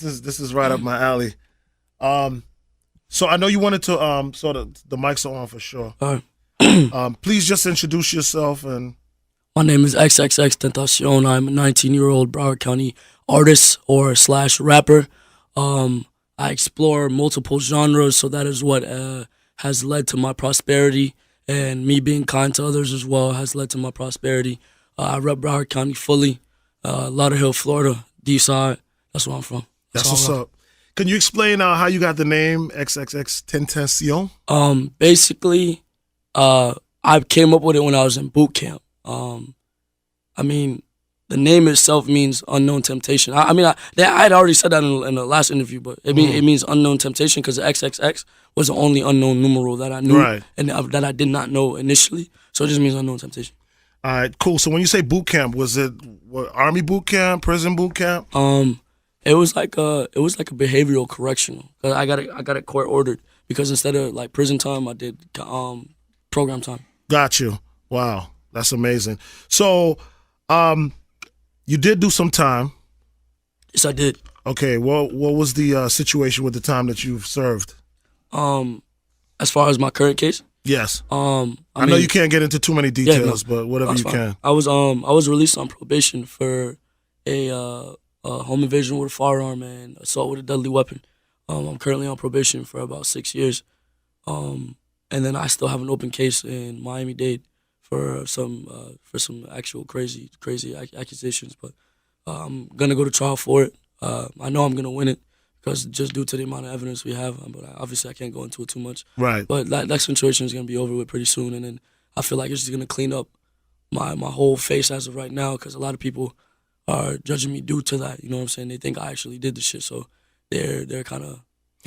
This is right up my alley. So I know you wanted to so the mics are on for sure. All right. Please just introduce yourself and. My name is XXXTentacion. I'm a 19-year-old Broward County artist or / rapper. I explore multiple genres, so that is what has led to my prosperity, and me being kind to others as well has led to my prosperity. I rep Broward County fully, Lauderhill, Florida, D-side. That's where I'm from. That's what's up. Can you explain how you got the name XXXTentacion? Basically, I came up with it when I was in boot camp. I mean, the name itself means unknown temptation. I had already said that in the last interview, but it means unknown temptation because the XXX was the only unknown numeral that I knew, right, and that I did not know initially. So it just means unknown temptation. All right, cool. So when you say boot camp, was it Army boot camp, prison boot camp? It was like a behavioral correctional. I got it court ordered because instead of like prison time, I did program time. Got you. Wow, that's amazing. So, you did do some time. Yes, I did. Okay, what was the situation with the time that you've served? As far as my current case? Yes. I know you can't get into too many details, but whatever you can. I was released on probation for a home invasion with a firearm and assault with a deadly weapon. I'm currently on probation for about 6 years. And then I still have an open case in Miami-Dade for some actual crazy accusations, but I'm gonna go to trial for it. I know I'm gonna win it because just due to the amount of evidence we have, but obviously I can't go into it too much. Right. But that situation is gonna be over with pretty soon, and then I feel like it's just gonna clean up my whole face as of right now because a lot of people are judging me due to that. You know what I'm saying? They think I actually did the shit, so they're kind of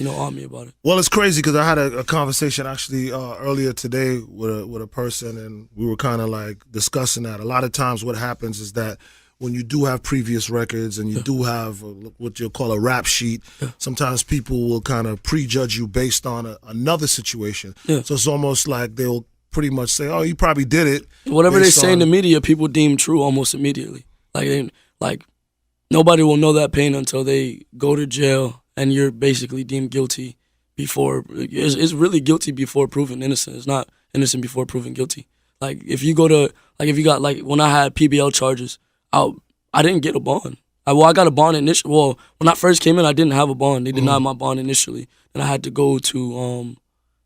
on me about it. Well, it's crazy because I had a conversation actually earlier today with a person, and we were kind of like discussing that. A lot of times what happens is that when you do have previous records and you do have what you'll call a rap sheet, sometimes people will kind of prejudge you based on another situation. Yeah. So it's almost like they'll pretty much say, oh, you probably did it. Whatever they say in the media, people deem true almost immediately. Like nobody will know that pain until they go to jail and you're basically deemed guilty before. It's really guilty before proven innocent. It's not innocent before proven guilty. Like if you got when I had PBL charges, I didn't get a bond. I got a bond initially. Well, when I first came in, I didn't have a bond. They denied my bond initially, and I had to go to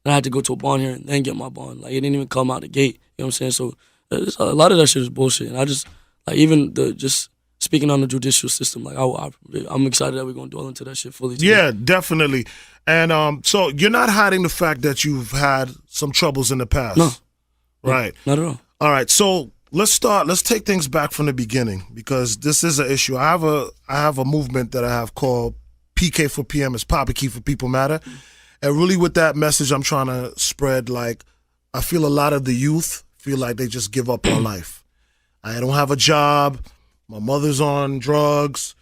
a bond hearing and then get my bond. Like it didn't even come out the gate. You know what I'm saying? So a lot of that shit is bullshit. And I just even just speaking on the judicial system, like I'm excited that we're gonna dwell into that shit fully today. Yeah, definitely. And so you're not hiding the fact that you've had some troubles in the past. No. Right. No, not at all. All right. So let's take things back from the beginning because this is an issue. I have a movement that I have called PK for PM is Papa Key for People Matter. And really with that message I'm trying to spread, like I feel a lot of the youth feel like they just give up on life. I don't have a job. My mother's on drugs.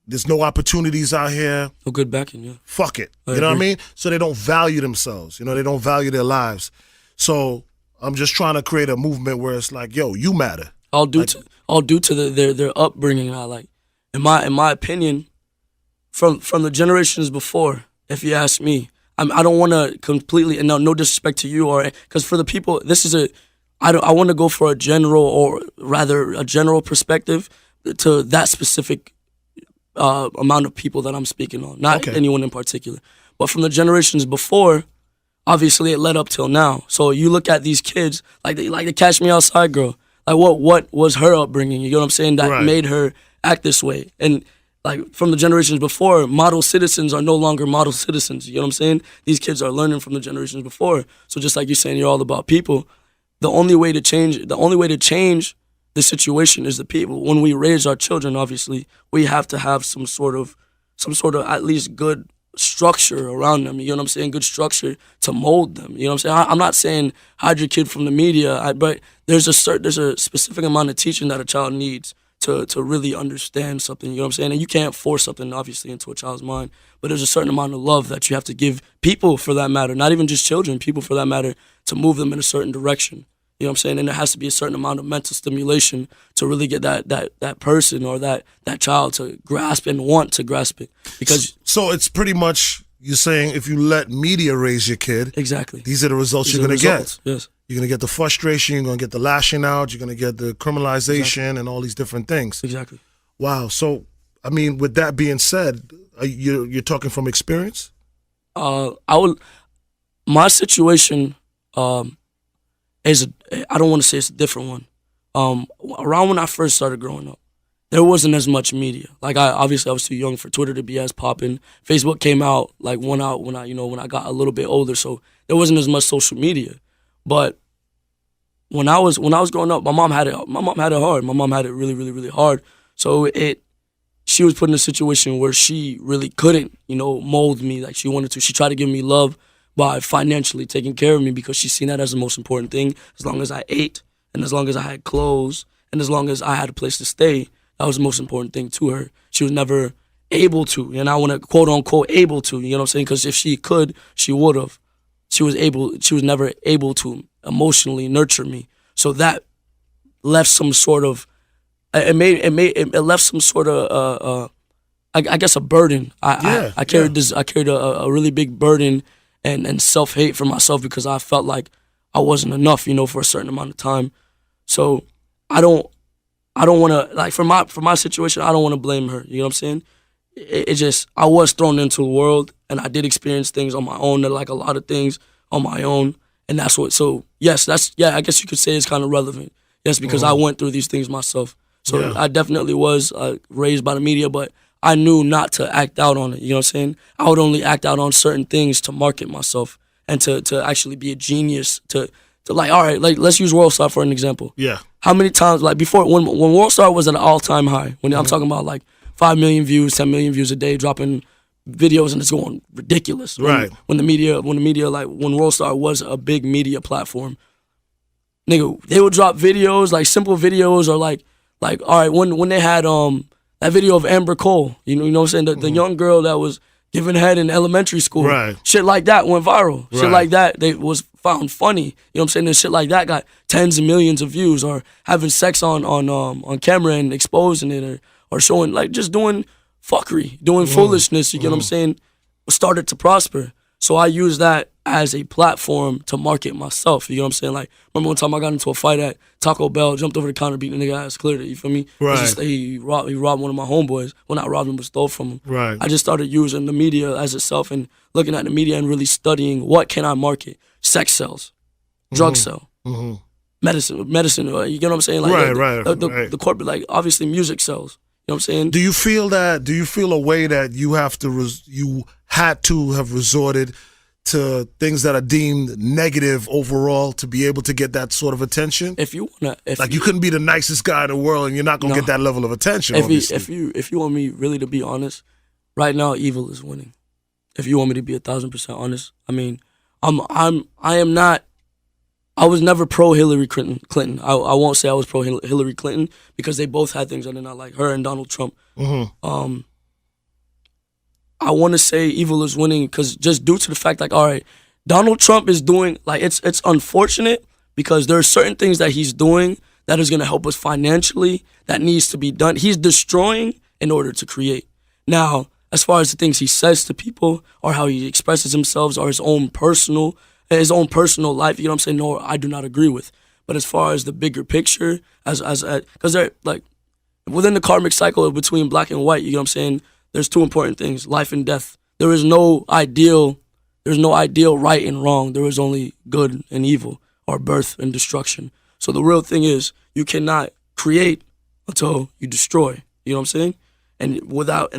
There's no opportunities out here. No good backing, yeah. Fuck it. You know what I mean? So they don't value themselves. They don't value their lives. So I'm just trying to create a movement where it's like, yo, you matter. All due to their upbringing. I like, in my opinion, from the generations before, if you ask me, I don't want to completely, and no disrespect to you, or because for the people, I want to go for a general, or rather a general perspective to that specific amount of people that I'm speaking on, not anyone in particular. But from the generations before, obviously it led up till now. So you look at these kids, like the Catch Me Outside girl, like what was her upbringing? You know what I'm saying? That made her act this way. And like from the generations before, model citizens are no longer model citizens. You know what I'm saying? These kids are learning from the generations before. So just like you're saying, you're all about people. The only way to change the situation is the people. When we raise our children, obviously, we have to have some sort of at least good structure around them. You know what I'm saying? Good structure to mold them. You know what I'm saying? I'm not saying hide your kid from the media, but there's a specific amount of teaching that a child needs to really understand something. You know what I'm saying? And you can't force something obviously into a child's mind, but there's a certain amount of love that you have to give people, for that matter, not even just children, people for that matter, to move them in a certain direction. You know what I'm saying? And there has to be a certain amount of mental stimulation to really get that person or that child to grasp and want to grasp it. Because so it's pretty much, you're saying if you let media raise your kid, exactly, these are the results you're going to get. Yes. You're going to get the frustration, you're going to get the lashing out, you're going to get the criminalization and all these different things. Exactly. Wow. So, I mean, with that being said, you're talking from experience? My situation is, I don't want to say it's a different one. Around when I first started growing up, there wasn't as much media. Like I was too young for Twitter to be as popping. Facebook came out when I got a little bit older, so there wasn't as much social media. But when I was growing up, my mom had it hard. My mom had it really, really, really hard. So she was put in a situation where she really couldn't, mold me like she wanted to. She tried to give me love by financially taking care of me because she seen that as the most important thing. As long as I ate and as long as I had clothes and as long as I had a place to stay, that was the most important thing to her. She was never able to, and I want to quote unquote able to, you know what I'm saying? Because if she could, she would have. She was never able to emotionally nurture me. So that left some sort of, it left some sort of, I guess a burden. I carried a really big burden and self-hate for myself because I felt like I wasn't enough, for a certain amount of time. So I don't want to, like, for my situation, I don't want to blame her. You know what I'm saying? It just, I was thrown into the world and I did experience things on my own, like a lot of things on my own. And that's what, so yes, I guess you could say it's kind of relevant. Yes, because I went through these things myself. So I definitely was raised by the media, but I knew not to act out on it. You know what I'm saying? I would only act out on certain things to market myself and to actually be a genius, to like, all right, like, let's use WorldStar for an example. Yeah. How many times, like, before, when WorldStar was at an all-time high, when I'm talking about, like, 5 million views, 10 million views a day, dropping videos, and it's going ridiculous. When the media, when WorldStar was a big media platform, nigga, they would drop videos, like, simple videos, or, like, all right, when they had, that video of Amber Cole, you know what I'm saying? The young girl that was giving head in elementary school. Right. Shit like that went viral. Shit like that, they was found funny. You know what I'm saying? And shit like that got tens of millions of views, or having sex on camera and exposing it, or showing, like, just doing fuckery, doing foolishness, you get what I'm saying, started to prosper. So I used that as a platform to market myself, you know what I'm saying? Like, remember one time I got into a fight at Taco Bell, jumped over the counter, beat the nigga ass, cleared it, you feel me? Right. He robbed one of my homeboys. Well, not robbed him, but stole from him. Right. I just started using the media as itself and looking at the media and really studying what can I market. Sex sells, drug sell, medicine, you get what I'm saying? Like, the corporate, like, obviously music sells. You know what I'm saying? Do you feel a way that you have to, you had to have resorted to things that are deemed negative overall to be able to get that sort of attention? If you wanna, you couldn't be the nicest guy in the world and you're not gonna get that level of attention. If you want me really to be honest, right now evil is winning. If you want me to be 1,000% honest, I mean, I am not. I was never pro Hillary Clinton. I won't say I was pro Hillary Clinton because they both had things I did not like, her and Donald Trump. I want to say evil is winning because just due to the fact, like, all right, Donald Trump is doing, like, it's unfortunate because there are certain things that he's doing that is going to help us financially that needs to be done. He's destroying in order to create. Now, as far as the things he says to people or how he expresses himself or his own personal life, you know what I'm saying? No, I do not agree with. But as far as the bigger picture, because they're, like, within the karmic cycle between black and white, you know what I'm saying? There's two important things: life and death. There is no ideal. There's no ideal right and wrong. There is only good and evil, or birth and destruction. So the real thing is you cannot create until you destroy. You know what I'm saying? And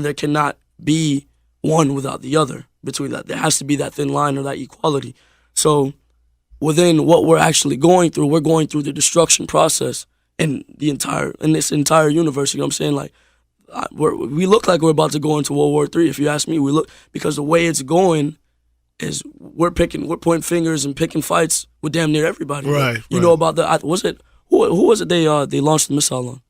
there cannot be one without the other. Between that, there has to be that thin line or that equality. So within what we're actually going through, we're going through the destruction process in this entire universe. You know what I'm saying? Like, we look like we're about to go into World War III. If you ask me, we look, because the way it's going is we're pointing fingers and picking fights with damn near everybody. Right. You know about who was it they launched the missile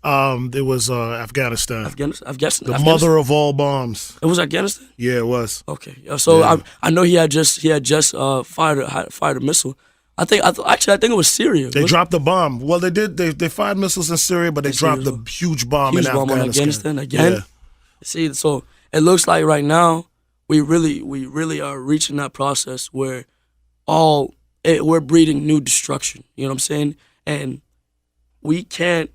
on? It was Afghanistan. Afghanistan. The mother of all bombs. It was Afghanistan? Yeah, it was. Okay. So I know he had just fired a missile. Actually, I think it was Syria. They dropped the bomb. Well, they did. They fired missiles in Syria, but they dropped the huge bomb in Afghanistan. Again. Yeah. See, so it looks like right now we really are reaching that process where we're breeding new destruction. You know what I'm saying? And we can't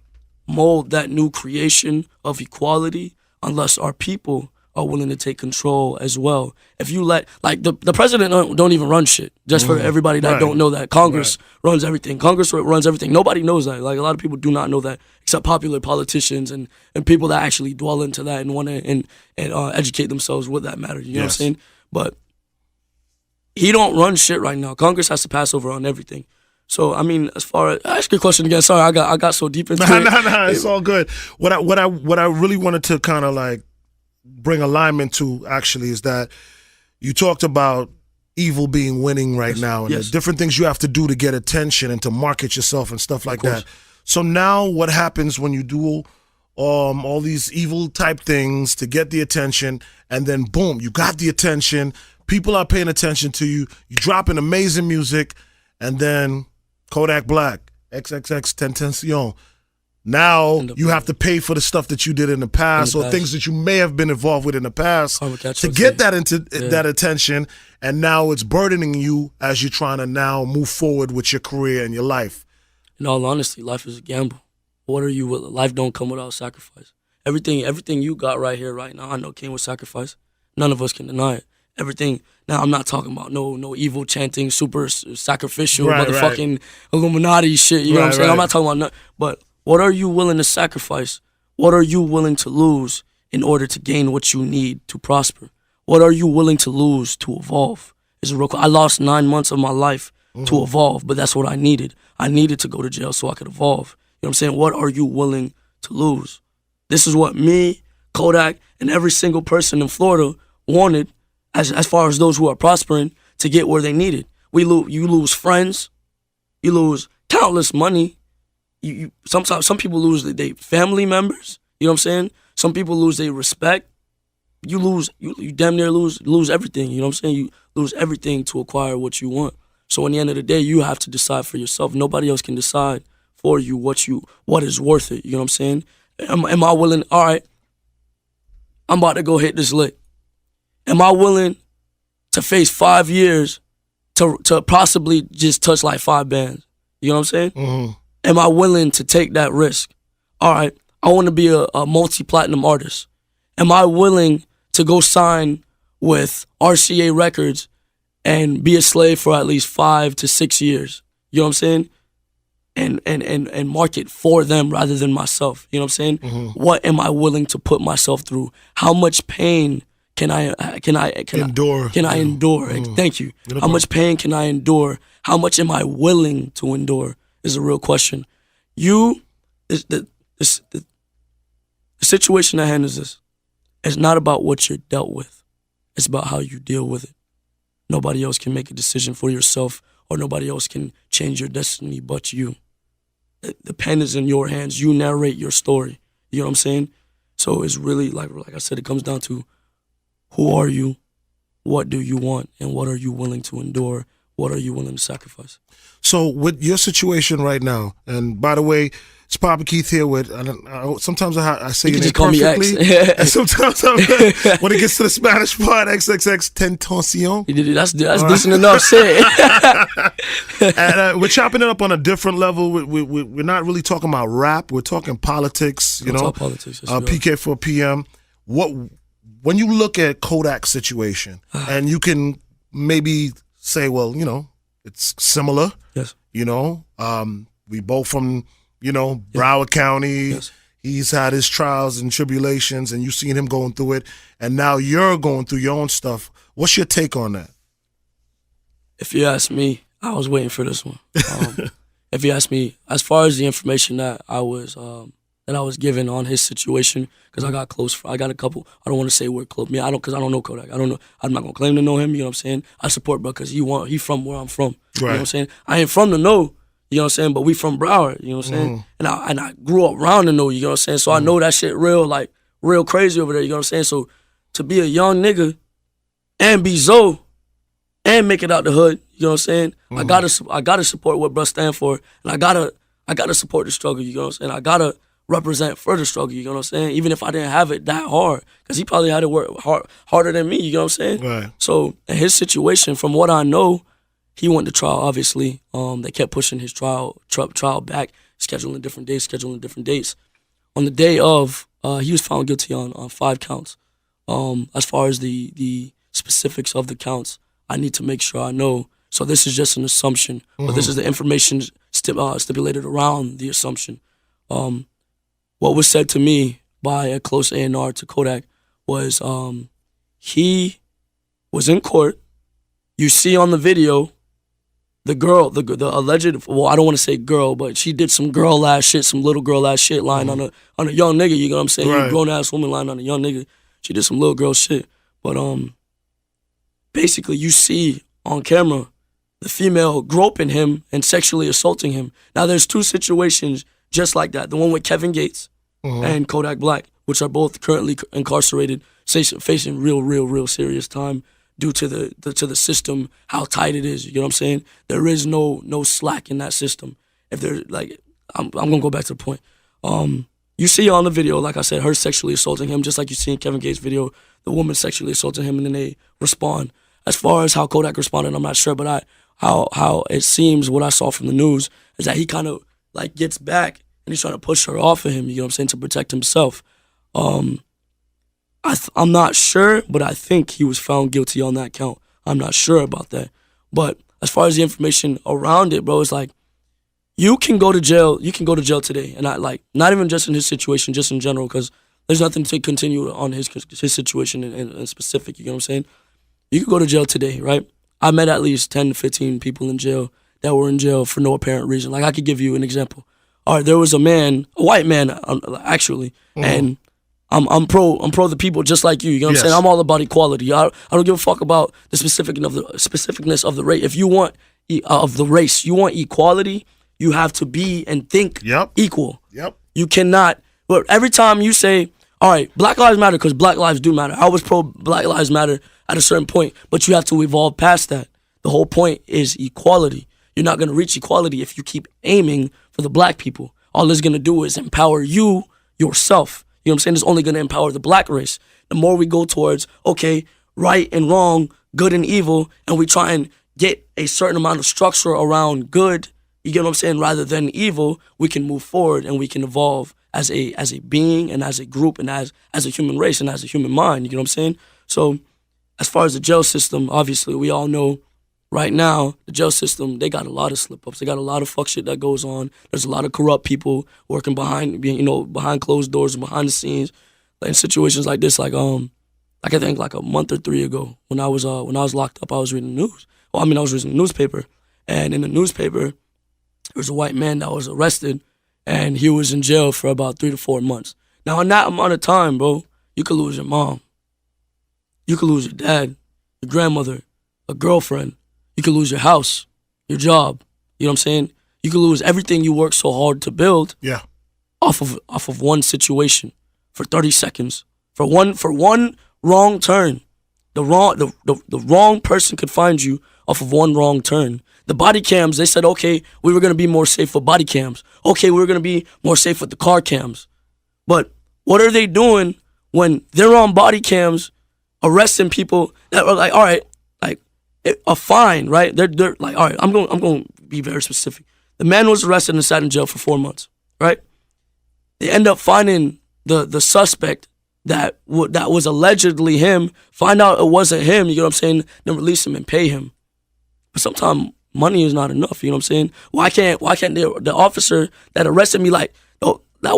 mold that new creation of equality unless our people are willing to take control as well. If you let, like, the president don't even run shit. Just for everybody that don't know that, Congress runs everything. Congress runs everything. Nobody knows that. Like, a lot of people do not know that, except popular politicians and people that actually dwell into that and want to and educate themselves with that matter. You know what I'm saying? But he don't run shit right now. Congress has to pass over on everything. So I mean, as far as, ask your question again. Sorry, I got so deep into it. No, it's all good. What I really wanted to kind of like bring alignment to actually is that you talked about evil being winning right now and the different things you have to do to get attention and to market yourself and stuff like that. So now what happens when you do all these evil type things to get the attention, and then boom, you got the attention, people are paying attention to you, you dropping amazing music, and then Kodak Black, XXXTentacion. Now you have to pay for the stuff that you did in the past, or things that you may have been involved with in the past to get that into that attention, and now it's burdening you as you're trying to now move forward with your career and your life. In all honesty, life is a gamble. What are you with? Life don't come without sacrifice. Everything you got right here, right now, I know came with sacrifice. None of us can deny it. Everything. Now, I'm not talking about no evil chanting, super sacrificial, motherfucking Illuminati shit. You know what I'm saying? I'm not talking about nothing. But what are you willing to sacrifice? What are you willing to lose in order to gain what you need to prosper? What are you willing to lose to evolve? I lost 9 months of my life to evolve, but that's what I needed. I needed to go to jail so I could evolve. You know what I'm saying? What are you willing to lose? This is what me, Kodak, and every single person in Florida wanted, as far as those who are prospering, to get where they needed. You lose friends, you lose countless money. Sometimes some people lose their family members. You know what I'm saying? Some people lose their respect. You damn near lose everything. You know what I'm saying? You lose everything to acquire what you want. So in the end of the day, you have to decide for yourself. Nobody else can decide for you what is worth it. You know what I'm saying? Am I willing? All right, I'm about to go hit this lick. Am I willing to face 5 years to possibly just touch like 5 bands? You know what I'm saying? Mm-hmm. Am I willing to take that risk? All right, I want to be a multi-platinum artist. Am I willing to go sign with RCA Records and be a slave for at least 5 to 6 years? You know what I'm saying? And market for them rather than myself. You know what I'm saying? Mm-hmm. What am I willing to put myself through? How much pain can I endure? Mm. Thank you. How much pain can I endure? How much am I willing to endure is a real question. The situation at hand is this. It's not about what you're dealt with. It's about how you deal with it. Nobody else can make a decision for yourself, or nobody else can change your destiny but you. The pen is in your hands. You narrate your story. You know what I'm saying? So it's really, like I said, it comes down to who are you, what do you want, and what are you willing to endure? What are you willing to sacrifice? So with your situation right now, and by the way, it's Papa Keith here with, sometimes I say your name perfectly. And sometimes when it gets to the Spanish part, XXXTentacion. That's decent enough said. And we're chopping it up on a different level. We're not really talking about rap. We're talking politics, you know. Politics, PK for PM. When you look at Kodak's situation, and you can maybe say, well, you know, it's similar. Yes. You know, we both from, you know, Broward County. Yes. He's had his trials and tribulations, and you've seen him going through it, and now you're going through your own stuff. What's your take on that? If you ask me, I was waiting for this one. If you ask me, as far as the information that I was given on his situation, because I got I got a couple. I don't want to say we're close. Because I don't know Kodak. I don't know. I'm not gonna claim to know him. You know what I'm saying? I support bro because he from where I'm from. Right. You know what I'm saying? I ain't from the know. You know what I'm saying? But we from Broward. You know what I'm saying? And I grew up around the know. You know what I'm saying? So I know that shit real crazy over there. You know what I'm saying? So to be a young nigga and be Zoe and make it out the hood. You know what I'm saying? I gotta support what bruh stand for, and I gotta support the struggle. You know what I'm saying? I gotta represent for the struggle. You know what I'm saying? Even if I didn't have it that hard, because he probably had to work harder than me. You know what I'm saying? Right. So in his situation, from what I know, he went to trial. Obviously, they kept pushing his trial back, scheduling different dates. On the day of, he was found guilty on 5 counts. As far as the specifics of the counts, I need to make sure I know. So this is just an assumption, but this is the information stipulated around the assumption. What was said to me by a close A&R to Kodak was he was in court. You see on the video, the girl, the alleged, well, I don't want to say girl, but she did some girl-ass shit, some little girl-ass shit lying on a young nigga, you know what I'm saying? Right. A grown-ass woman lying on a young nigga. She did some little girl shit. But basically you see on camera the female groping him and sexually assaulting him. Now there's 2 situations just like that. The one with Kevin Gates and Kodak Black, which are both currently incarcerated, facing real serious time due to the system, how tight it is. You know what I'm saying? There is no slack in that system. If there, like, I'm gonna go back to the point. You see on the video, like I said, her sexually assaulting him, just like you see in Kevin Gates' video, the woman sexually assaulting him, and then they respond. As far as how Kodak responded, I'm not sure, but how it seems, what I saw from the news, is that he kind of like gets back and he's trying to push her off of him, you know what I'm saying, to protect himself. I'm not sure, but I think he was found guilty on that count. I'm not sure about that. But as far as the information around it, bro, it's like, you can go to jail today. And I like, not even just in his situation, just in general, because there's nothing to continue on his situation in specific, you know what I'm saying? You could go to jail today, right? I met at least 10 to 15 people in jail that were in jail for no apparent reason. Like, I could give you an example. All right, there was a white man, actually, and I'm pro the people just like you. You know what I'm saying? I'm all about equality. I don't give a fuck about the specificness of the race. If you want of the race, you want equality, you have to be and think equal. Yep. You cannot. But every time you say, all right, Black Lives Matter, because Black lives do matter. I was pro Black Lives Matter at a certain point, but you have to evolve past that. The whole point is equality. You're not going to reach equality if you keep aiming for the black people. All it's going to do is empower you yourself. You know what I'm saying? It's only going to empower the black race. The more we go towards, okay, right and wrong, good and evil, and we try and get a certain amount of structure around good, you get what I'm saying, rather than evil, we can move forward and we can evolve as a being and as a group and as a human race and as a human mind. You get what I'm saying? So as far as the jail system, obviously we all know right now, the jail system, they got a lot of slip-ups. They got a lot of fuck shit that goes on. There's a lot of corrupt people working behind closed doors and behind the scenes. In situations like this, like I think like a month or 3 ago, when I was locked up, I was reading the news. Well, I was reading the newspaper, and in the newspaper, there was a white man that was arrested, and he was in jail for about 3 to 4 months. Now, in that amount of time, bro, you could lose your mom, you could lose your dad, your grandmother, a girlfriend. You could lose your house, your job. You know what I'm saying? You could lose everything you worked so hard to build. Yeah. Off of one situation for 30 seconds. For one wrong turn. The wrong person could find you off of one wrong turn. The body cams, they said, okay, we were gonna be more safe with body cams. Okay, we were gonna be more safe with the car cams. But what are they doing when they're on body cams arresting people that are like, all right, a fine, right? They're like, all right, I'm going to be very specific. The man was arrested and sat in jail for 4 months, right? They end up finding the suspect that was allegedly him, find out it wasn't him, you know what I'm saying, then release him and pay him. But sometimes money is not enough, you know what I'm saying? Why can't the officer that arrested me, why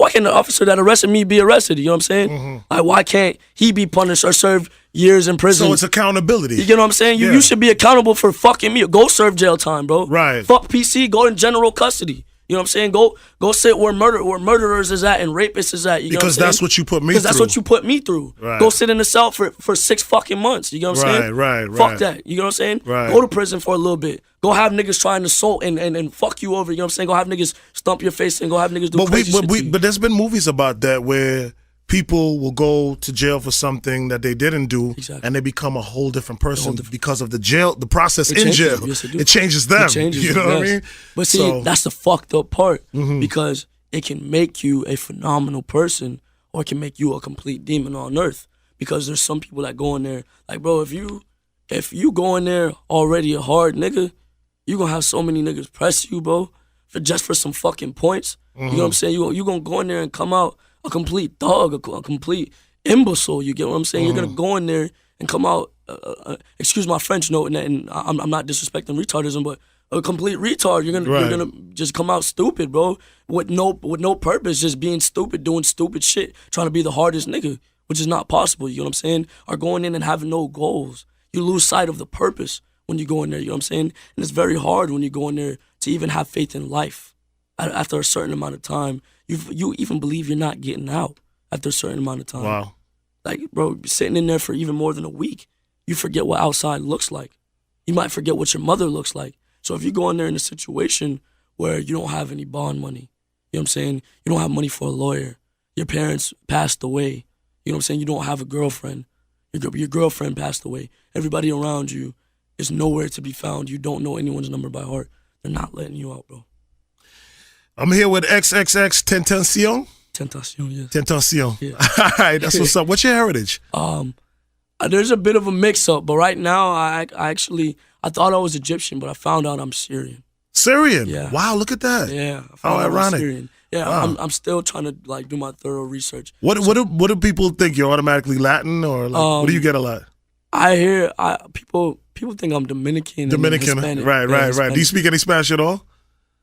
can't the officer that arrested me be arrested, you know what I'm saying? Mm-hmm. Like, why can't he be punished or serve years in prison? So it's accountability. You get what I'm saying? You should be accountable for fucking me. Go serve jail time, bro. Right. Fuck PC, go in general custody. You know what I'm saying? Go sit where murderers is at and rapists is at. You know because what I'm that's what you put me through. Because that's what you put me through. Right. Go sit in the cell for 6 fucking months. You know what I'm saying? Right. Fuck that. You know what I'm saying? Right. Go to prison for a little bit. Go have niggas trying to assault and fuck you over. You know what I'm saying? Go have niggas stump your face and go have niggas do crazy shit to you. But there's been movies about that where people will go to jail for something that they didn't do, Exactly. and they become a whole different person because of the process in jail. Yes, it do. It changes them. It changes you know them, what I yes. mean? But see, So- that's the fucked up part because it can make you a phenomenal person or it can make you a complete demon on earth. Because there's some people that go in there, like, bro, if you go in there already a hard nigga, you gonna have so many niggas press you, bro, for some fucking points. You know what I'm saying? You gonna go in there and come out a complete thug, a complete imbecile. You get what I'm saying? You're gonna go in there and come out, excuse my French note, and I'm not disrespecting retardism, but a complete retard. You're gonna just come out stupid, bro, with no purpose, just being stupid, doing stupid shit, trying to be the hardest nigga, which is not possible. You know what I'm saying? Or going in and having no goals. You lose sight of the purpose when you go in there. You know what I'm saying? And it's very hard when you go in there to even have faith in life. After a certain amount of time, you even believe you're not getting out after a certain amount of time. Wow. Like, bro, sitting in there for even more than a week, you forget what outside looks like. You might forget what your mother looks like. So if you go in there in a situation where you don't have any bond money, you know what I'm saying? You don't have money for a lawyer. Your parents passed away. You know what I'm saying? You don't have a girlfriend. Your girlfriend passed away. Everybody around you is nowhere to be found. You don't know anyone's number by heart. They're not letting you out, bro. I'm here with XXXTentacion. Tentacion, yes. Tentacion. Yeah. All right, that's what's up. What's your heritage? There's a bit of a mix-up, but right now I thought I was Egyptian, but I found out I'm Syrian. Syrian? Yeah. Wow, look at that. Yeah. I How found out I'm ironic. Syrian. Yeah, Wow. I'm still trying to like do my thorough research. What do people think? You're automatically Latin, or like, what do you get a lot? I hear people think I'm Dominican. And Dominican, Hispanic. right. Yeah, Do you speak any Spanish at all?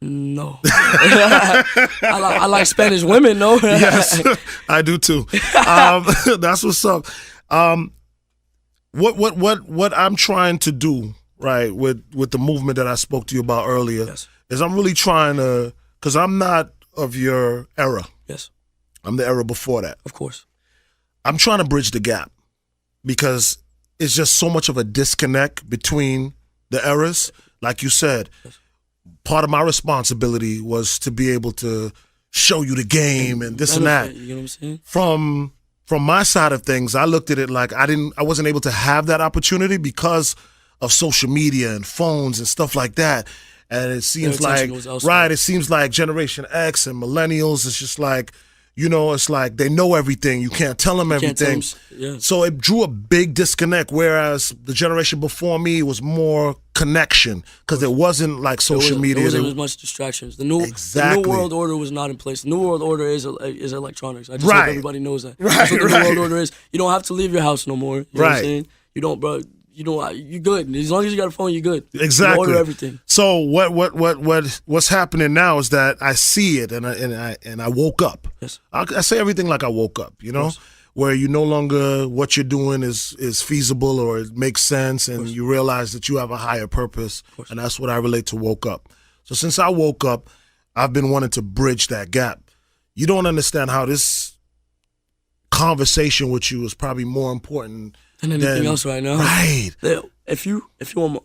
No. I like Spanish women, though. Yes, I do too. That's what's up. What I'm trying to do, right, with the movement that I spoke to you about earlier, Yes. is I'm really trying to, because I'm not of your era. Yes, I'm the era before that. of course. I'm trying to bridge the gap because it's just so much of a disconnect between the eras. Like you said, part of my responsibility was to be able to show you the game and this and that. You know what I'm saying? From my side of things, I looked at it like I wasn't able to have that opportunity because of social media and phones and stuff like that. And it seems Their like, attention was elsewhere. right, it seems like Generation X and millennials, it's just like, you know, it's like they know everything. You can't tell them Can't tell everything. them, yeah. So it drew a big disconnect, whereas the generation before me was more connection because it wasn't like social media. There wasn't They- as much distractions. The new Exactly. world order was not in place. The new world order is electronics. I just Right. hope everybody knows that. Right, That's what the right. new world order is. You don't have to leave your house no more. You know what I'm Right. saying? You don't, bro. You good. As long as you got a phone, you good. Exactly. You order everything. So what's happening now is that I see it and I woke up. Yes. I say everything like I woke up, you know, where you no longer what you're doing is feasible or it makes sense, and you realize that you have a higher purpose, and that's what I relate to woke up. So since I woke up, I've been wanting to bridge that gap. You don't understand how this conversation with you is probably more important Than anything else right now. Right. If you want,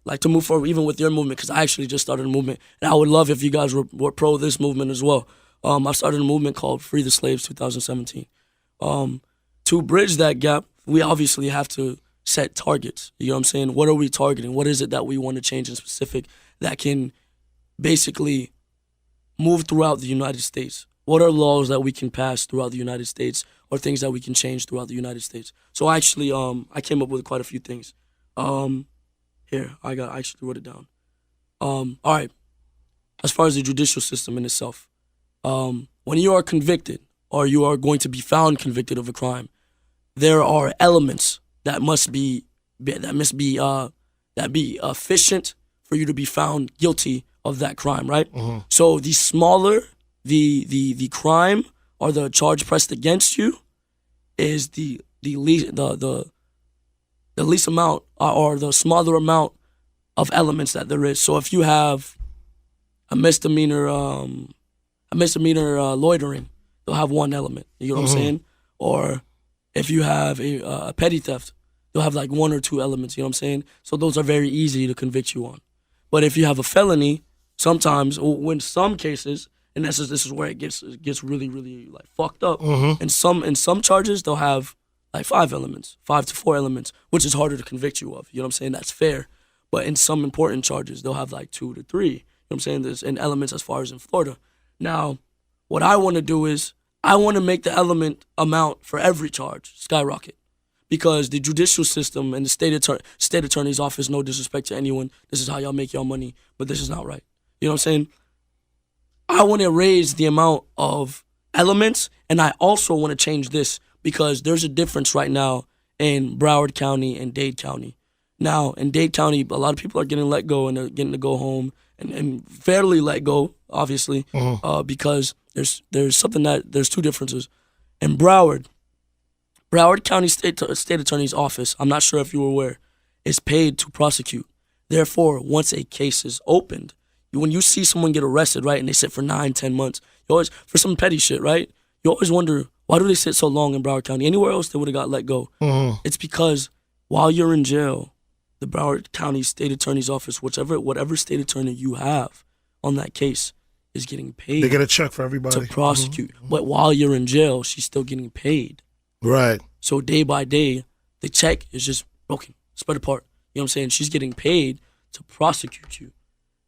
like to move forward, even with your movement, because I actually just started a movement, and I would love if you guys were pro this movement as well. I started a movement called Free the Slaves 2017. To bridge that gap, we obviously have to set targets. You know what I'm saying? What are we targeting? What is it that we want to change in specific that can basically move throughout the United States? What are laws that we can pass throughout the United States or things that we can change throughout the United States? So actually, I came up with quite a few things. Here, I actually wrote it down. All right. As far as the judicial system in itself, when you are convicted or you are going to be found convicted of a crime, there are elements that must be efficient for you to be found guilty of that crime, right? Mm-hmm. So the smaller the crime or the charge pressed against you is the least amount or the smaller amount of elements that there is. So if you have a misdemeanor loitering, they'll have one element. You know what I'm saying? Or if you have a petty theft, they'll have like one or two elements. You know what I'm saying? So those are very easy to convict you on. But if you have a felony, sometimes, or in some cases, And this is where it gets really, really like fucked up. Mm-hmm. In some charges they'll have like 5 to 4 elements, which is harder to convict you of. You know what I'm saying? That's fair. But in some important charges, they'll have like 2 to 3. You know what I'm saying? There's in elements as far as in Florida. Now, what I want to do is I want to make the element amount for every charge skyrocket. Because the judicial system and the state attorney's office, no disrespect to anyone, this is how y'all make y'all money, but this is not right. You know what I'm saying? I want to raise the amount of elements, and I also want to change this because there's a difference right now in Broward County and Dade County. Now, in Dade County, a lot of people are getting let go and they're getting to go home and fairly let go, obviously, because there's 2 differences. In Broward County State Attorney's Office, I'm not sure if you were aware, is paid to prosecute. Therefore, once a case is opened, when you see someone get arrested, right, and they sit for 9, 10 months, you always, for some petty shit, right, you always wonder, why do they sit so long in Broward County? Anywhere else, they would have got let go. It's because while you're in jail, the Broward County State Attorney's Office, whatever state attorney you have on that case, is getting paid. They get a check for everybody to prosecute. But while you're in jail, she's still getting paid. Right. So day by day, the check is just broken, spread apart. You know what I'm saying? She's getting paid to prosecute you.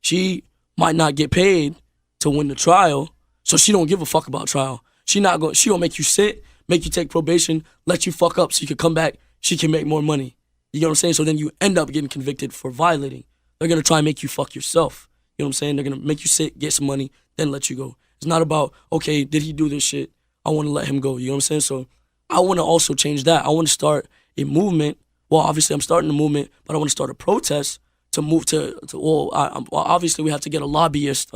She might not get paid to win the trial, so she don't give a fuck about trial. She gonna make you sit, make you take probation, let you fuck up so you can come back, she can make more money. You know what I'm saying? So then you end up getting convicted for violating. They're gonna try and make you fuck yourself. You know what I'm saying? They're gonna make you sit, get some money, then let you go. It's not about, okay, did he do this shit? I wanna let him go. You know what I'm saying? So I wanna also change that. I wanna start a movement. Well, obviously I'm starting a movement, but I wanna start a protest to move obviously we have to get a lobbyist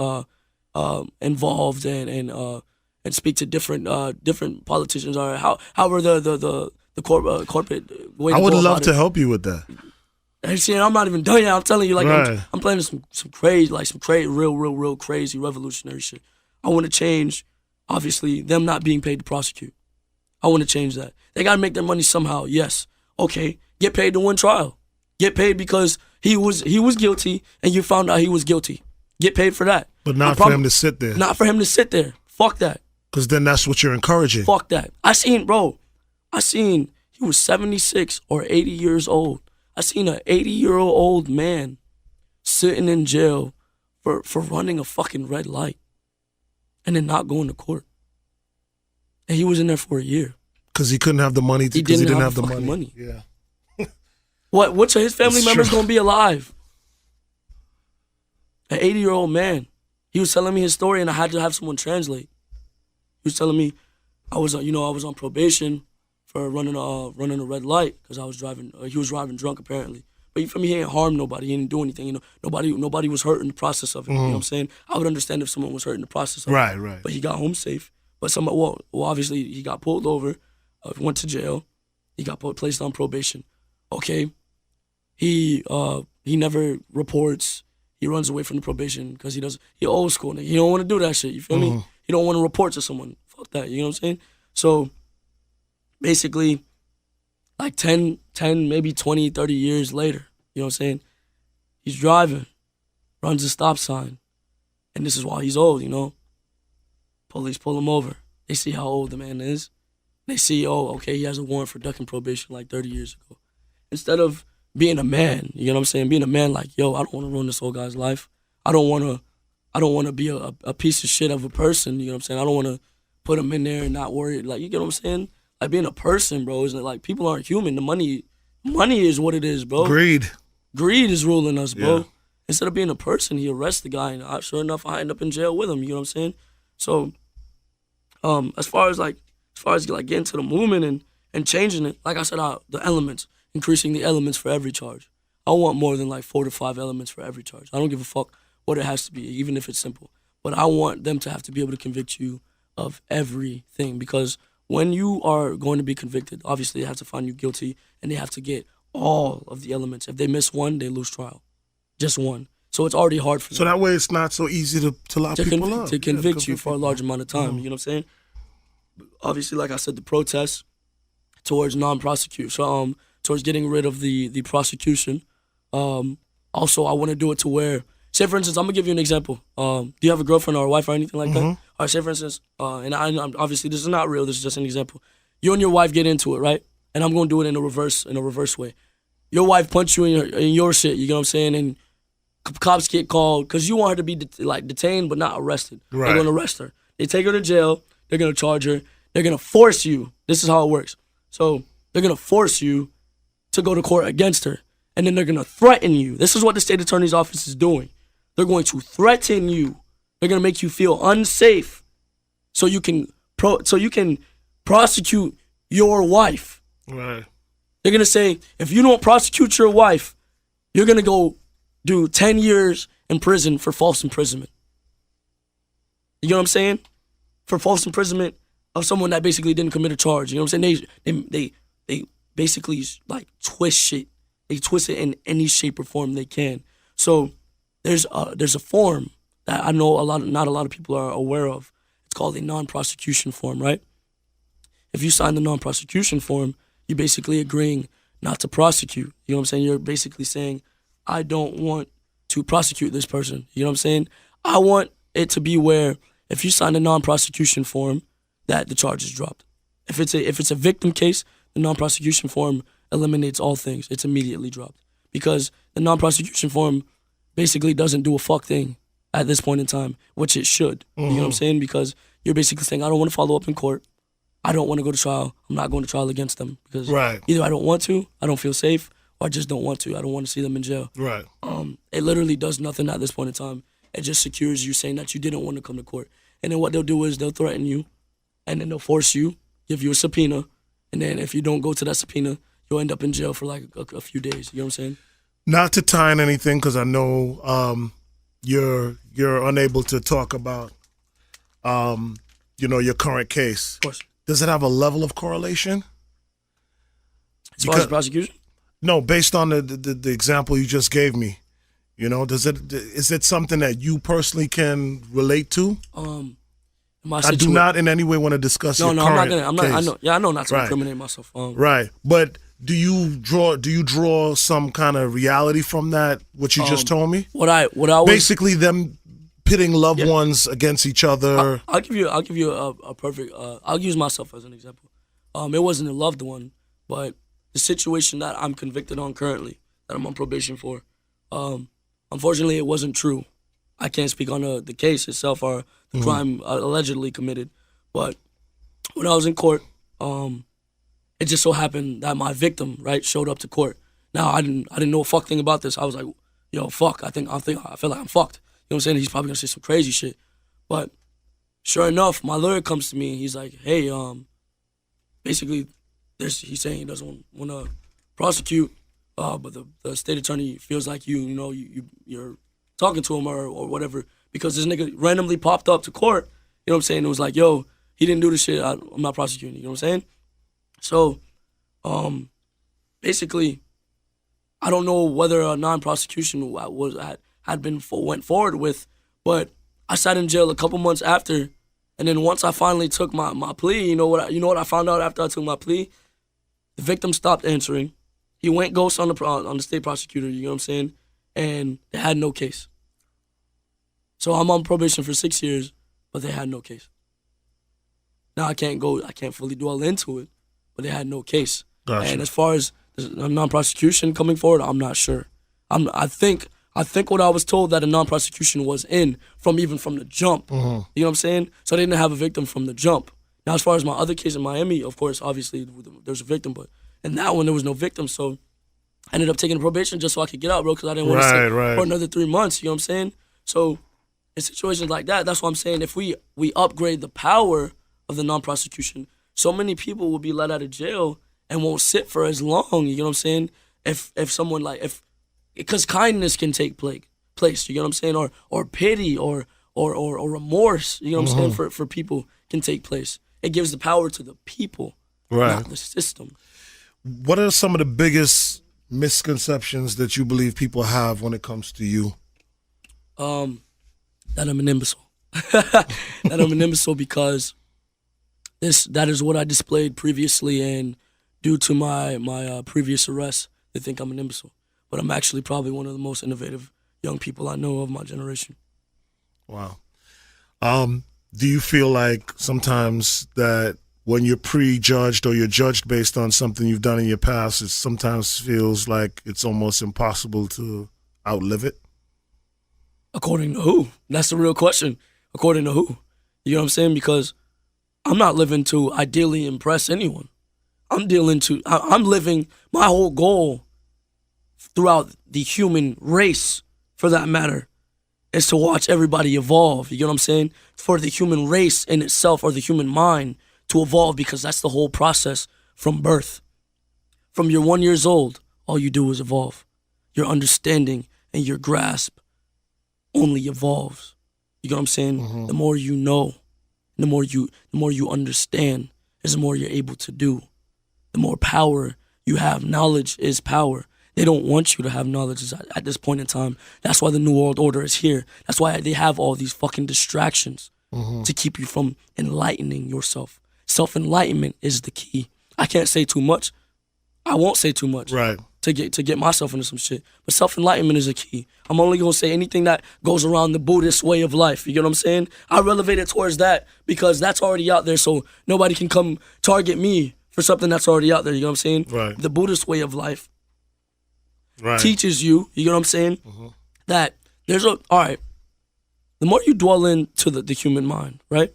involved and speak to different politicians or however the corporate way. I would love to help you with that. And see, I'm not even done yet. I'm telling you, like Right. I'm planning some crazy, real crazy revolutionary shit. I want to change, obviously, them not being paid to prosecute. I want to change that. They gotta make their money somehow. Yes, okay, get paid to win trial. Get paid because he was guilty and you found out he was guilty. Get paid for that. But not for him to sit there. Not for him to sit there. Fuck that. Because then that's what you're encouraging. Fuck that. I seen he was 76 or 80 years old. I seen an 80-year-old man sitting in jail for running a fucking red light and then not going to court. And he was in there for a year. Because he couldn't have the money. He didn't have the money. Yeah. Which of his family It's members true. gonna be alive? An 80-year-old man. He was telling me his story, and I had to have someone translate. He was telling me I was on probation for running a red light because I was driving. He was driving drunk apparently, but for me, he ain't harmed nobody. He didn't do anything. You know, nobody was hurt in the process of it. You know what I'm saying? I would understand if someone was hurt in the process of it. Right. But he got home safe. But obviously he got pulled over, went to jail. He got placed on probation. Okay. He never reports. He runs away from the probation because he old school. He don't want to do that shit. You feel me? He don't want to report to someone. Fuck that. You know what I'm saying? So basically, like 10, maybe 20, 30 years later, you know what I'm saying? He's driving, runs a stop sign, and this is why he's old, you know? Police pull him over. They see how old the man is. They see, okay, he has a warrant for ducking probation like 30 years ago. Instead of being a man, you know what I'm saying? Being a man like, I don't want to ruin this old guy's life. I don't want to be a piece of shit of a person, you know what I'm saying? I don't want to put him in there and not worry. Like, you get what I'm saying? Like, being a person, bro, is like, people aren't human. The money is what it is, bro. Greed is ruling us, bro. Yeah. Instead of being a person, he arrests the guy, and sure enough, I end up in jail with him, you know what I'm saying? So, as far as getting to the movement and changing it, like I said, the elements, increasing the elements for every charge. I want more than like 4 to 5 elements for every charge. I don't give a fuck what it has to be, even if it's simple. But I want them to have to be able to convict you of everything, because when you are going to be convicted, obviously they have to find you guilty and they have to get all of the elements. If they miss one, they lose trial. Just one. So it's already hard for them. So that way it's not so easy to lock people up. To convict you for a large amount of time, you know what I'm saying? Obviously, like I said, the protests towards towards getting rid of the prosecution. Also, I want to do it to where say for instance, I'm gonna give you an example. Do you have a girlfriend or a wife or anything like that? All right, say for instance, and I'm obviously this is not real. This is just an example. You and your wife get into it, right? And I'm gonna do it in a reverse way. Your wife punched you in your shit. You know what I'm saying? And cops get called because you want her to be detained but not arrested. Right. They're gonna arrest her. They take her to jail. They're gonna charge her. They're gonna force you. This is how it works. So they're gonna force you to go to court against her, and then they're gonna threaten you. This is what the state attorney's office is doing. They're going to threaten you. They're gonna make you feel unsafe, so you can prosecute your wife. Right. They're gonna say if you don't prosecute your wife, you're gonna go do 10 years in prison for false imprisonment. You know what I'm saying? For false imprisonment of someone that basically didn't commit a charge. You know what I'm saying? They basically like twist shit. They twist it in any shape or form they can. So there's a form that I know not a lot of people are aware of. It's called a non-prosecution form, right? If you sign the non-prosecution form, you're basically agreeing not to prosecute. You know what I'm saying? You're basically saying, I don't want to prosecute this person. You know what I'm saying? I want it to be where if you sign a non-prosecution form, that the charge is dropped. If it's a victim case, the non-prosecution form eliminates all things. It's immediately dropped because the non-prosecution form basically doesn't do a fuck thing at this point in time, which it should. You know what I'm saying? Because you're basically saying, I don't want to follow up in court. I don't want to go to trial. I'm not going to trial against them because either I don't want to, I don't feel safe, or I just don't want to. I don't want to see them in jail. Right. It literally does nothing at this point in time. It just secures you saying that you didn't want to come to court. And then what they'll do is they'll threaten you, and then they'll force you, give you a subpoena, and then if you don't go to that subpoena, you'll end up in jail for like a few days. You know what I'm saying? Not to tie in anything, because I know you're unable to talk about your current case. Of course. Does it have a level of correlation? As far as prosecution? No, based on the example you just gave me. Is it something that you personally can relate to? I do not in any way want to discuss your current case. I know not to incriminate myself. Right. But do you draw some kind of reality from that, what you just told me? What I was basically them pitting loved ones against each other. I'll give you a perfect I'll use myself as an example. It wasn't a loved one, but the situation that I'm convicted on currently, that I'm on probation for, unfortunately it wasn't true. I can't speak on the case itself or the crime allegedly committed, but when I was in court, it just so happened that my victim, showed up to court. Now I didn't know a fuck thing about this. I was like, yo, fuck, I feel like I'm fucked. You know what I'm saying? He's probably gonna say some crazy shit. But sure enough, my lawyer comes to me and he's like, hey, basically he's saying he doesn't want to prosecute, but the state attorney feels like you're talking to him or whatever, because this nigga randomly popped up to court. You know what I'm saying? It was like, yo, he didn't do this shit. I'm not prosecuting. You know what I'm saying? So, basically, I don't know whether a non-prosecution went forward with, but I sat in jail a couple months after, and then once I finally took my plea, you know what I found out after I took my plea? The victim stopped answering. He went ghost on the state prosecutor. You know what I'm saying? And they had no case. So I'm on probation for 6 years, but they had no case. Now I can't fully dwell into it, but they had no case. Gotcha. And as far as the non-prosecution coming forward, I'm not sure. I think what I was told that a non-prosecution was in from the jump. You know what I'm saying? So they didn't have a victim from the jump. Now as far as my other case in Miami, of course, obviously there's a victim, but in that one there was no victim. So I ended up taking probation just so I could get out, bro, because I didn't want to sit for another 3 months. You know what I'm saying? So in situations like that, that's what I'm saying. If we upgrade the power of the non-prosecution, so many people will be let out of jail and won't sit for as long. You know what I'm saying? If someone because kindness can take place. You know what I'm saying? Or pity or remorse. You know what I'm saying? For people can take place. It gives the power to the people, not the system. What are some of the biggest misconceptions that you believe people have when it comes to you? That I'm an imbecile. That I'm an imbecile because that is what I displayed previously, and due to my previous arrests, they think I'm an imbecile. But I'm actually probably one of the most innovative young people I know of my generation. Wow. Do you feel like sometimes that when you're prejudged or you're judged based on something you've done in your past, it sometimes feels like it's almost impossible to outlive it? According to who? That's the real question. According to who? You know what I'm saying? Because I'm not living to ideally impress anyone. I'm living, my whole goal throughout the human race, for that matter, is to watch everybody evolve. You know what I'm saying? For the human race in itself, or the human mind, to evolve, because that's the whole process from birth. From you're 1 year old, all you do is evolve. Your understanding and your grasp only evolves. You know what I'm saying? Mm-hmm. The more you know, the more you understand, is the more you're able to do. The more power you have. Knowledge is power. They don't want you to have knowledge at this point in time. That's why the New World Order is here. That's why they have all these fucking distractions to keep you from enlightening yourself. Self-enlightenment is the key. I can't say too much. I won't say too much. Right. To get myself into some shit. But self-enlightenment is a key. I'm only going to say anything that goes around the Buddhist way of life. You get what I'm saying? I relevate it towards that because that's already out there, so nobody can come target me for something that's already out there. You know what I'm saying? Right. The Buddhist way of life Right. teaches you, you know what I'm saying, that there's all right, the more you dwell into the human mind, right,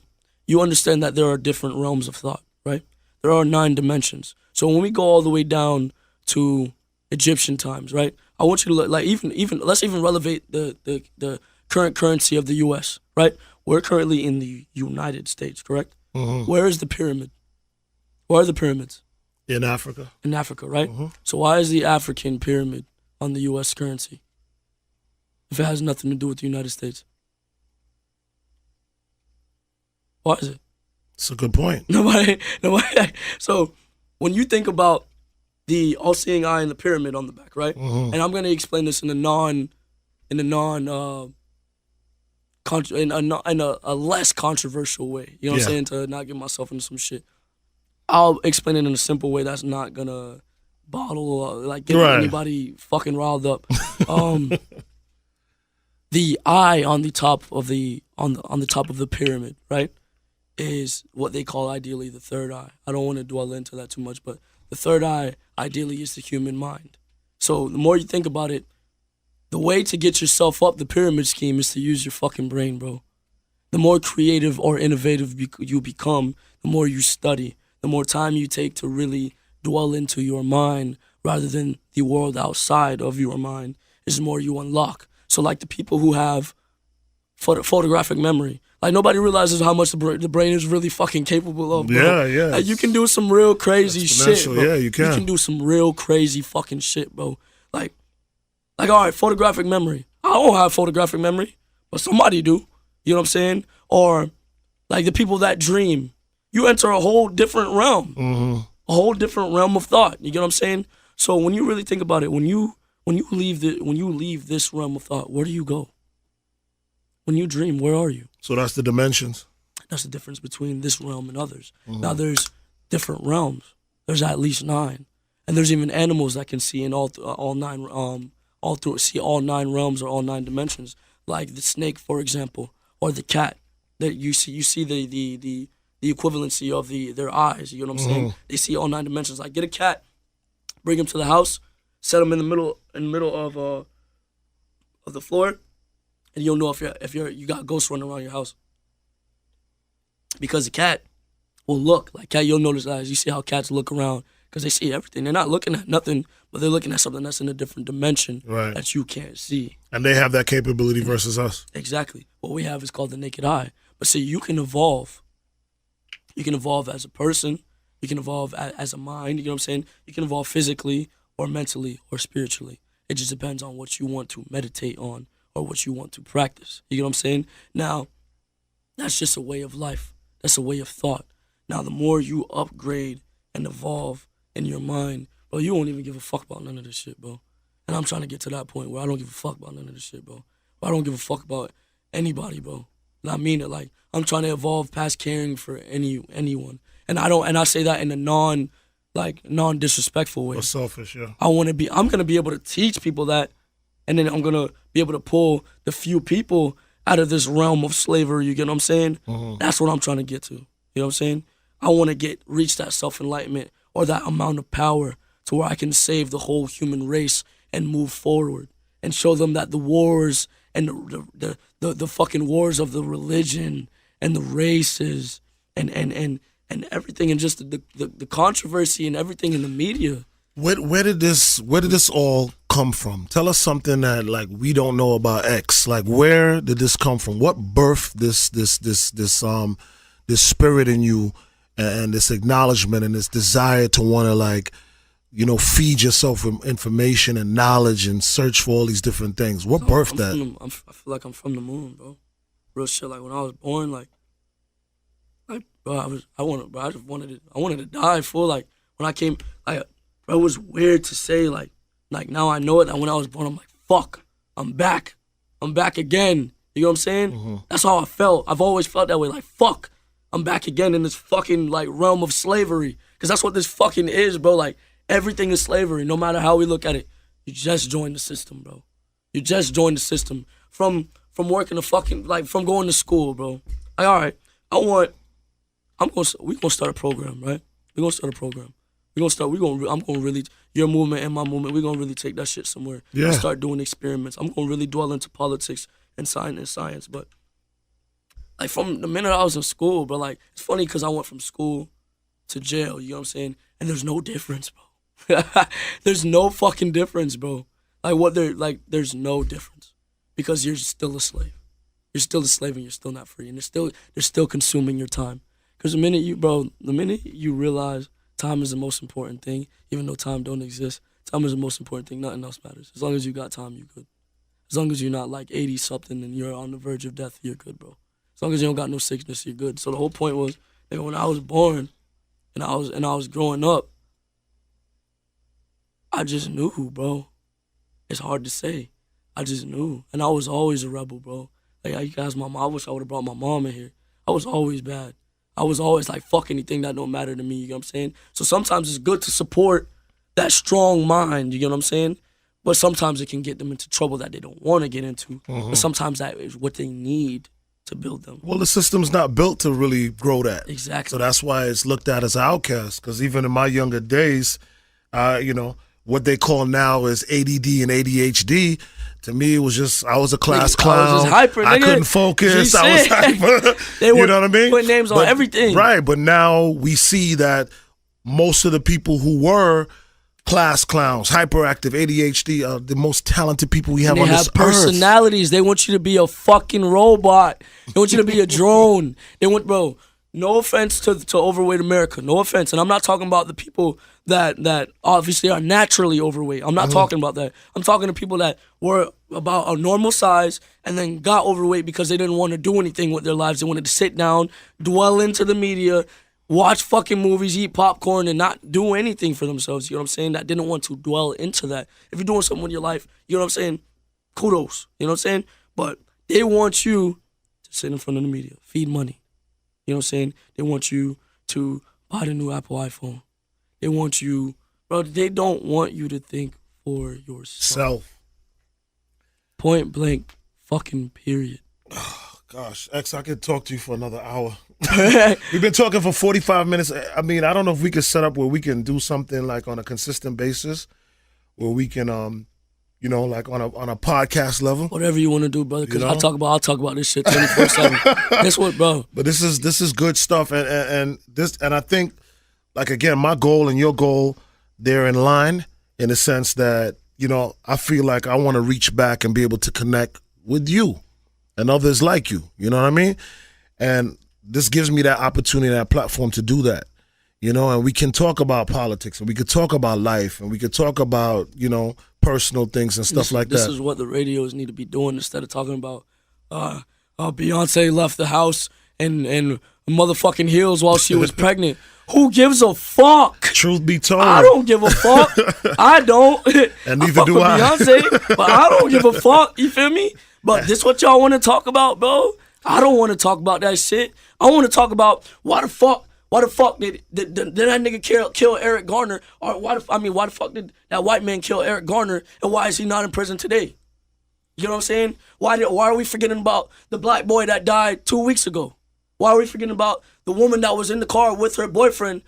you understand that there are different realms of thought, right? There are 9 dimensions. So when we go all the way down to Egyptian times, right, I want you to look, like, even let's even relevate the current currency of the U.S., right? We're currently in the United States, correct? Where is the pyramid? Where are the pyramids? In Africa. In Africa, right? So why is the African pyramid on the U.S. currency if it has nothing to do with the United States? Why is it? It's a good point. Nobody. So when you think about the all-seeing eye and the pyramid on the back, right? And I'm gonna explain this in a less controversial way. You know what I'm saying? To not get myself into some shit. I'll explain it in a simple way that's not gonna get anybody fucking riled up. The eye on the top of the top of the pyramid, right, is what they call ideally the third eye. I don't want to dwell into that too much, but the third eye ideally is the human mind. So the more you think about it, the way to get yourself up the pyramid scheme is to use your fucking brain, bro. The more creative or innovative you become, the more you study, the more time you take to really dwell into your mind rather than the world outside of your mind, is the more you unlock. So like the people who have photographic memory, like nobody realizes how much the brain is really fucking capable of, bro. Yeah. Like, you can do some real crazy shit, bro. Yeah, you can. You can do some real crazy fucking shit, bro. Like all right, photographic memory. I don't have photographic memory, but somebody do. You know what I'm saying? Or like the people that dream. You enter a whole different realm, a whole different realm of thought. You get what I'm saying? So when you really think about it, when you leave this realm of thought, where do you go? When you dream, where are you? So that's the dimensions. That's the difference between this realm and others. Now there's different realms. There's at least 9, and there's even animals that can see in all 9 see all 9 realms or all 9 dimensions, like the snake, for example, or the cat. That you see the equivalency of their eyes. You know what I'm saying? They see all 9 dimensions. Like, get a cat, bring him to the house, set him in the middle of the floor, and you'll know if you got ghosts running around your house. Because the cat will look like cat. You'll notice that. You see how cats look around because they see everything. They're not looking at nothing, but they're looking at something that's in a different dimension that you can't see. And they have that capability versus us. Exactly. What we have is called the naked eye. But see, you can evolve. You can evolve as a person. You can evolve as a mind. You know what I'm saying? You can evolve physically or mentally or spiritually. It just depends on what you want to meditate on or what you want to practice. You know what I'm saying? Now, that's just a way of life. That's a way of thought. Now, the more you upgrade and evolve in your mind, bro, you won't even give a fuck about none of this shit, bro. And I'm trying to get to that point where I don't give a fuck about none of this shit, bro. I don't give a fuck about anybody, bro. And I mean it. Like, I'm trying to evolve past caring for anyone. And I say that in a non-disrespectful way. Or selfish, yeah. I'm gonna be able to teach people that and then I'm gonna be able to pull the few people out of this realm of slavery. You get what I'm saying? That's what I'm trying to get to. You know what I'm saying? I want to reach that self-enlightenment or that amount of power to where I can save the whole human race and move forward and show them that the wars and the fucking wars of the religion and the races and everything, and just the controversy and everything in the media. Where did this all come from? Tell us something that like we don't know about X. Like, where did this come from? What birthed this spirit in you and this acknowledgement and this desire to want to, like, you know, feed yourself with information and knowledge and search for all these different things? What birthed that? I feel like I'm from the moon, bro. Real shit. Like when I was born, bro, I wanted to die. Full, like when I came, like, bro, it was weird to say, like now I know it. And when I was born, I'm like, fuck, I'm back again. You know what I'm saying? That's how I felt. I've always felt that way. Like, fuck, I'm back again in this fucking like realm of slavery. Cause that's what this fucking is, bro. Like everything is slavery. No matter how we look at it, you just joined the system, bro. You just joined the system from working from going to school, bro. Like, all right, we gonna start a program, right? We gonna start a program. I'm gonna really, your movement and my movement, we gonna really take that shit somewhere. Yeah. And start doing experiments. I'm gonna really dwell into politics and science. But like from the minute I was in school, bro, like it's funny because I went from school to jail, you know what I'm saying? And there's no difference, bro. There's no fucking difference, bro. There's no difference. Because you're still a slave. You're still a slave and you're still not free. And they're still consuming your time. Because the minute you realize time is the most important thing, even though time don't exist, time is the most important thing, nothing else matters. As long as you got time, you good. As long as you're not like 80 something and you're on the verge of death, you're good, bro. As long as you don't got no sickness, you're good. So the whole point was, nigga, when I was born and I was growing up, I just knew, bro. It's hard to say. I just knew. And I was always a rebel, bro. Like, you guys, my mom, I wish I would have brought my mom in here. I was always bad. I was always like, fuck anything that don't matter to me, you know what I'm saying? So sometimes it's good to support that strong mind, you know what I'm saying? But sometimes it can get them into trouble that they don't want to get into. But sometimes that is what they need to build them. Well, the system's not built to really grow that. Exactly. So that's why it's looked at as an outcast. Because even in my younger days, you know, what they call now is ADD and ADHD. To me, it was just, I was a class clown. I was just hyper, nigga. I couldn't focus. I was hyper. They were you know what I mean? putting names on everything. Right, but now we see that most of the people who were class clowns, hyperactive, ADHD, are the most talented people we have on this earth. They have personalities. They want you to be a fucking robot. They want you to be a drone. They want, bro, no offense to overweight America. No offense. And I'm not talking about the people that obviously are naturally overweight. I'm not talking about that. I'm talking to people that were about a normal size and then got overweight because they didn't want to do anything with their lives. They wanted to sit down, dwell into the media, watch fucking movies, eat popcorn, and not do anything for themselves. You know what I'm saying? That didn't want to dwell into that. If you're doing something with your life, you know what I'm saying? Kudos. You know what I'm saying? But they want you to sit in front of the media, feed money. You know what I'm saying? They want you to buy the new Apple iPhone. They want you, bro, they don't want you to think for yourself. Point blank, fucking period. Oh, gosh, X, I could talk to you for another hour. We've been talking for 45 minutes. I mean, I don't know if we could set up where we can do something like on a consistent basis, where we can, you know, like on a podcast level. Whatever you want to do, brother, because I'll talk about this shit 24/7. Guess what, bro? But this is good stuff, and I think, like, again, my goal and your goal, they're in line in the sense that, you know, I feel like I want to reach back and be able to connect with you and others like you. You know what I mean? And this gives me that opportunity, that platform to do that. You know, and we can talk about politics, and we could talk about life, and we could talk about, you know, personal things and stuff like that. This is what the radios need to be doing instead of talking about Beyonce left the house and motherfucking heels while she was pregnant. Who gives a fuck? Truth be told, I don't give a fuck. I don't. And neither do I. Beyonce, but I don't give a fuck. You feel me? But this what y'all want to talk about, bro? I don't want to talk about that shit. I want to talk about why the fuck did that nigga kill Eric Garner? Or why the fuck did that white man kill Eric Garner? And why is he not in prison today? You know what I'm saying? Why are we forgetting about the black boy that died 2 weeks ago? Why are we forgetting about the woman that was in the car with her boyfriend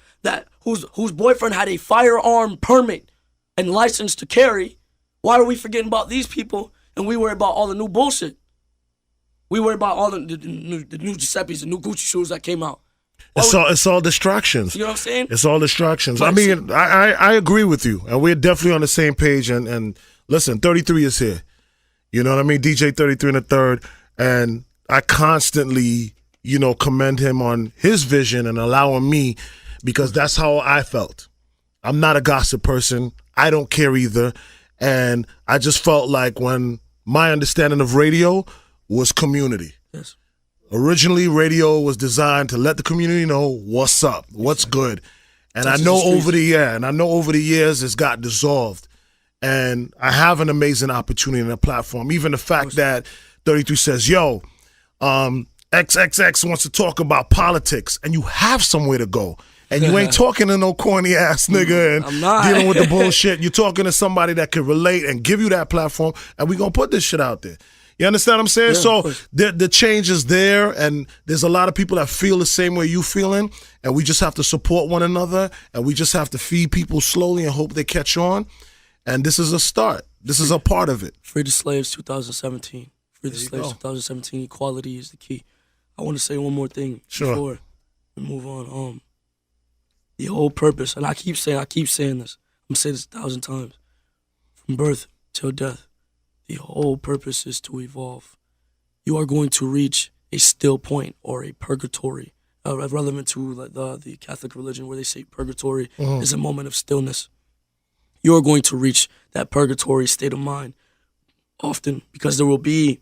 whose boyfriend had a firearm permit and license to carry? Why are we forgetting about these people and we worry about all the new bullshit? We worry about all the new Giuseppe's, the new Gucci shoes that came out. It's all distractions. You know what I'm saying? It's all distractions. I mean, I agree with you, and we're definitely on the same page. And listen, 33 is here. You know what I mean? DJ 33 and the third, and I constantly, commend him on his vision and allowing me, because that's how I felt. I'm not a gossip person. I don't care either, and I just felt like when my understanding of radio was community. Yes. Originally, radio was designed to let the community know what's up, what's good. And I know over the years it's got dissolved. And I have an amazing opportunity and a platform. Even the fact that 33 says, yo, XXX wants to talk about politics, and you have somewhere to go. And you ain't talking to no corny ass nigga and dealing with the bullshit. You're talking to somebody that can relate and give you that platform, and we gonna put this shit out there. You understand what I'm saying? Yeah, so the change is there, and there's a lot of people that feel the same way you feeling, and we just have to support one another, and we just have to feed people slowly and hope they catch on. And this is a start. This is a part of it. Free the Slaves 2017. Free the Slaves 2017. Equality is the key. I want to say one more thing before we move on. The whole purpose, and I keep saying this. I'm saying this 1,000 times. From birth till death, the whole purpose is to evolve. You are going to reach a still point or a purgatory, relevant to the Catholic religion, where they say purgatory is a moment of stillness. You are going to reach that purgatory state of mind often, because there will be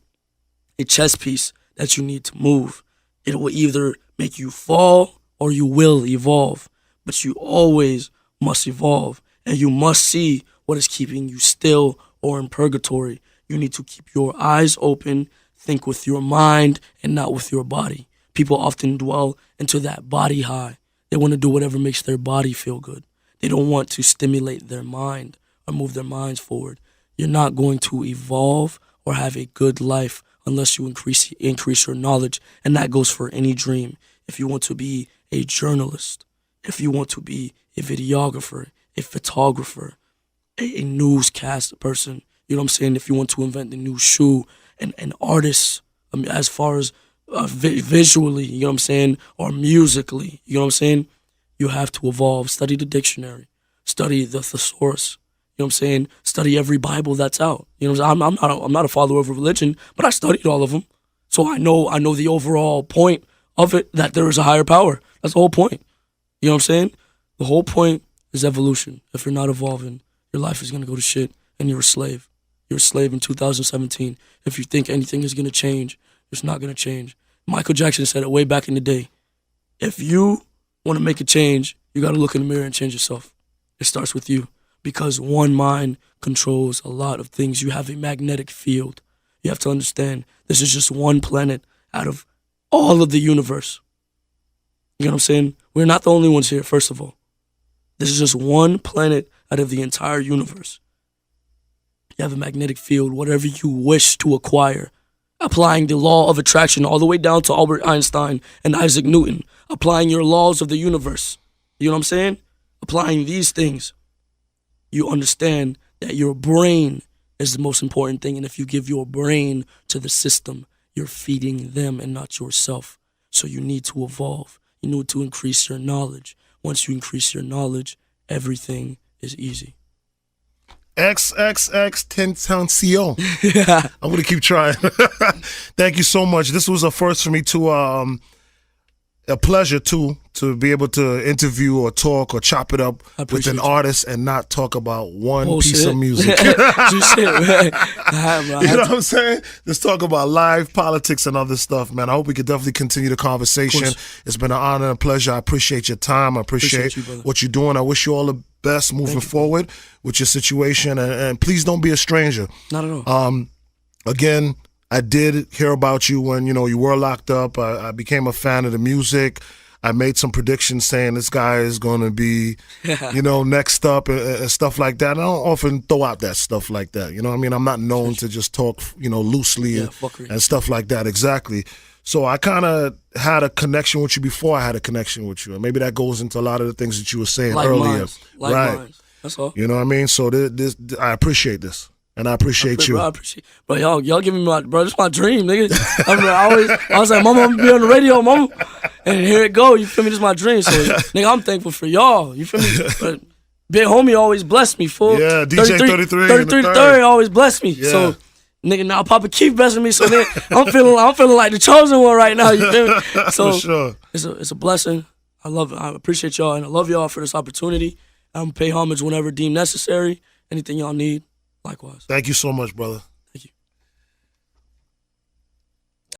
a chess piece that you need to move. It will either make you fall or you will evolve, but you always must evolve, and you must see what is keeping you still or in purgatory. You need to keep your eyes open, think with your mind and not with your body. People often dwell into that body high. They want to do whatever makes their body feel good. They don't want to stimulate their mind or move their minds forward. You're not going to evolve or have a good life unless you increase your knowledge, and that goes for any dream. If you want to be a journalist, if you want to be a videographer, a photographer, a newscast person, you know what I'm saying? If you want to invent the new shoe, an artist, as far as visually, you know what I'm saying, or musically, you know what I'm saying? You have to evolve. Study the dictionary. Study the thesaurus. You know what I'm saying? Study every Bible that's out. You know what I'm saying? I'm not a follower of a religion, but I studied all of them. So I know the overall point of it, that there is a higher power. That's the whole point. You know what I'm saying? The whole point is evolution. If you're not evolving, your life is going to go to shit, and you're a slave. You're a slave in 2017. If you think anything is going to change, it's not going to change. Michael Jackson said it way back in the day. If you want to make a change, you got to look in the mirror and change yourself. It starts with you, because one mind controls a lot of things. You have a magnetic field. You have to understand this is just one planet out of all of the universe. You know what I'm saying? We're not the only ones here, first of all. This is just one planet out of the entire universe. You have a magnetic field, whatever you wish to acquire. Applying the law of attraction all the way down to Albert Einstein and Isaac Newton. Applying your laws of the universe. You know what I'm saying? Applying these things. You understand that your brain is the most important thing. And if you give your brain to the system, you're feeding them and not yourself. So you need to evolve. You need to increase your knowledge. Once you increase your knowledge, everything is easy. XXXTentacion. I'm going to keep trying. Thank you so much. This was a first for me too. A pleasure too, to be able to interview or talk or chop it up with an artist and not talk about one piece of music. You know what I'm saying? Let's talk about live politics and other stuff, man. I hope we could definitely continue the conversation. It's been an honor and a pleasure. I appreciate your time. I appreciate what you're doing. I wish you all the best moving forward with your situation, and please don't be a stranger. Not at all. Again, I did hear about you when, you were locked up. I became a fan of the music. I made some predictions saying this guy is going to be, you know, next up and stuff like that. I don't often throw out that stuff like that. You know what I mean? I'm not known to just talk, you know, loosely and stuff like that. Exactly. So I kind of had a connection with you before I had a connection with you. And maybe that goes into a lot of the things that you were saying earlier. Right. That's all. You know what I mean? So this I appreciate this. And I appreciate you. Bro, I appreciate, bro. Y'all giving me this is my dream, nigga. I was like, Mama, I'm gonna be on the radio, Mama, and here it go. You feel me? This is my dream. So, nigga, I'm thankful for y'all. You feel me? But big homie always blessed me, fool. Yeah, DJ 33 30 always blessed me. Yeah. So, nigga, now Papa keep blessing me. So, nigga, I'm feeling like the chosen one right now. You feel me? So, for sure. It's a blessing. I love it. I appreciate y'all, and I love y'all for this opportunity. I'm gonna pay homage whenever deemed necessary. Anything y'all need. Likewise. Thank you so much, brother.